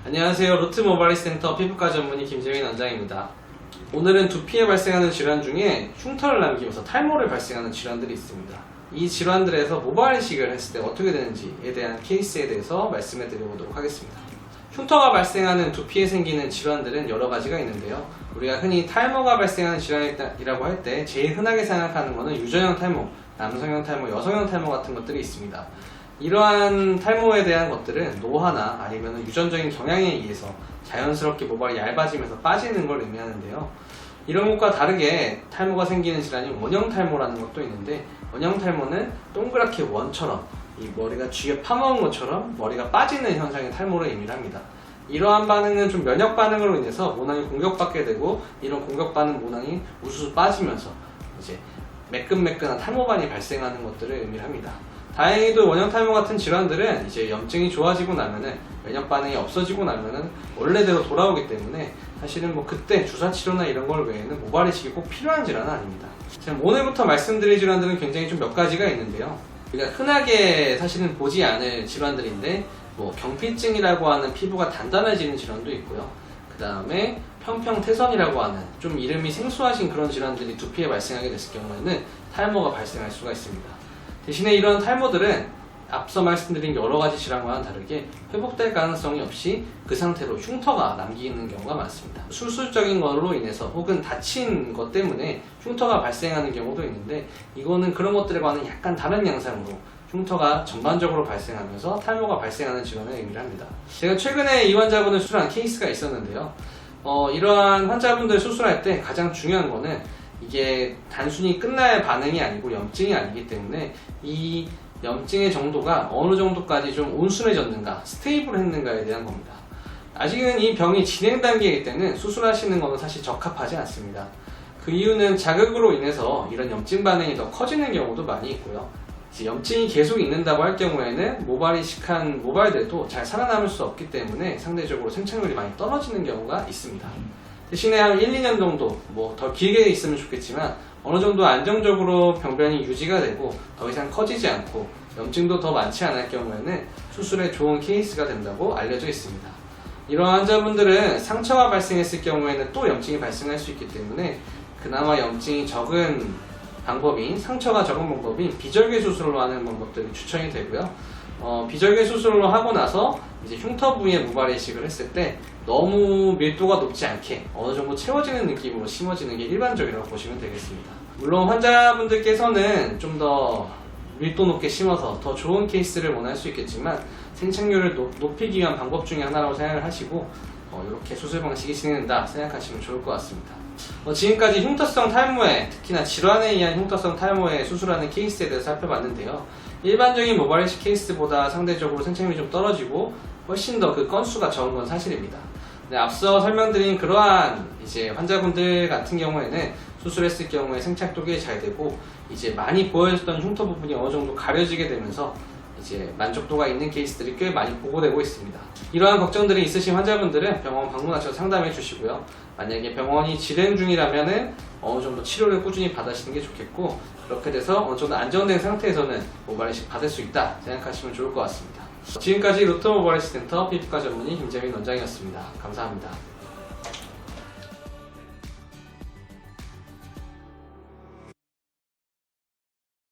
안녕하세요. 루트모바일센터 피부과 전문의 김재민 원장입니다. 오늘은 두피에 발생하는 질환 중에 흉터를 남기면서 탈모를 발생하는 질환들이 있습니다. 이 질환들에서 모발 이식을 했을 때 어떻게 되는지에 대한 케이스에 대해서 말씀해 드려보도록 하겠습니다. 흉터가 발생하는 두피에 생기는 질환들은 여러 가지가 있는데요. 우리가 흔히 탈모가 발생하는 질환이라고 할 때 제일 흔하게 생각하는 것은 유전형 탈모, 남성형 탈모, 여성형 탈모 같은 것들이 있습니다. 이러한 탈모에 대한 것들은 노화나 아니면 유전적인 경향에 의해서 자연스럽게 모발이 얇아지면서 빠지는 걸 의미하는데요. 이런 것과 다르게 탈모가 생기는 질환이 원형 탈모라는 것도 있는데, 원형 탈모는 동그랗게 원처럼 이 머리가 쥐에 파먹은 것처럼 머리가 빠지는 현상의 탈모를 의미합니다. 이러한 반응은 좀 면역 반응으로 인해서 모낭이 공격받게 되고, 이런 공격받는 모낭이 우수수 빠지면서 이제 매끈매끈한 탈모반이 발생하는 것들을 의미합니다. 다행히도 원형 탈모 같은 질환들은 이제 염증이 좋아지고 나면은 면역 반응이 없어지고 나면은 원래대로 돌아오기 때문에 사실은 그때 주사 치료나 이런 걸 외에는 모발 이식이 꼭 필요한 질환은 아닙니다. 지금 오늘부터 말씀드릴 질환들은 굉장히 좀 몇 가지가 있는데요. 우리가 흔하게 사실은 보지 않을 질환들인데, 경피증이라고 하는 피부가 단단해지는 질환도 있고요. 그 다음에 평평태선이라고 하는 좀 이름이 생소하신 그런 질환들이 두피에 발생하게 됐을 경우에는 탈모가 발생할 수가 있습니다. 대신에 이런 탈모들은 앞서 말씀드린 여러 가지 질환과는 다르게 회복될 가능성이 없이 그 상태로 흉터가 남기는 경우가 많습니다. 수술적인 것으로 인해서 혹은 다친 것 때문에 흉터가 발생하는 경우도 있는데, 이거는 그런 것들과는 약간 다른 양상으로 흉터가 전반적으로 발생하면서 탈모가 발생하는 질환을 의미를 합니다. 제가 최근에 이 환자분을 수술한 케이스가 있었는데요. 이러한 환자분들 수술할 때 가장 중요한 거는 이게 단순히 끝날 반응이 아니고 염증이 아니기 때문에 이 염증의 정도가 어느 정도까지 좀 온순해졌는가, 스테이블했는가에 대한 겁니다. 아직은 이 병이 진행 단계이기 때문에 수술하시는 것은 사실 적합하지 않습니다. 그 이유는 자극으로 인해서 이런 염증 반응이 더 커지는 경우도 많이 있고요. 이제 염증이 계속 있는다고 할 경우에는 모발 이식한 모발들도 잘 살아남을 수 없기 때문에 상대적으로 생착률이 많이 떨어지는 경우가 있습니다. 대신에 한 1, 2년 정도, 더 길게 있으면 좋겠지만 어느 정도 안정적으로 병변이 유지가 되고 더 이상 커지지 않고 염증도 더 많지 않을 경우에는 수술에 좋은 케이스가 된다고 알려져 있습니다. 이러한 환자분들은 상처가 발생했을 경우에는 또 염증이 발생할 수 있기 때문에 그나마 염증이 적은 방법인, 상처가 적은 방법인 비절개 수술로 하는 방법들이 추천이 되고요. 비절개 수술로 하고 나서 이제 흉터 부위에 모발 이식을 했을 때 너무 밀도가 높지 않게 어느 정도 채워지는 느낌으로 심어지는 게 일반적이라고 보시면 되겠습니다. 물론 환자분들께서는 좀 더 밀도 높게 심어서 더 좋은 케이스를 원할 수 있겠지만 생착률을 높이기 위한 방법 중에 하나라고 생각을 하시고 이렇게 수술 방식이 진행된다 생각하시면 좋을 것 같습니다. 지금까지 흉터성 탈모에, 특히나 질환에 의한 흉터성 탈모에 수술하는 케이스에 대해서 살펴봤는데요. 일반적인 모발 이식 케이스보다 상대적으로 생착률이 좀 떨어지고 훨씬 더 그 건수가 적은 건 사실입니다. 앞서 설명드린 그러한 이제 환자분들 같은 경우에는 수술했을 경우에 생착도 꽤 잘 되고 이제 많이 보여졌던 흉터 부분이 어느 정도 가려지게 되면서 이제 만족도가 있는 케이스들이 꽤 많이 보고되고 있습니다. 이러한 걱정들이 있으신 환자분들은 병원 방문하셔서 상담해 주시고요. 만약에 병원이 진행 중이라면은 어느 정도 치료를 꾸준히 받으시는 게 좋겠고, 그렇게 돼서 어느 정도 안정된 상태에서는 모발 이식 받을 수 있다 생각하시면 좋을 것 같습니다. 지금까지 루트모바일센터 피부과 전문의 김재민 원장이었습니다. 감사합니다.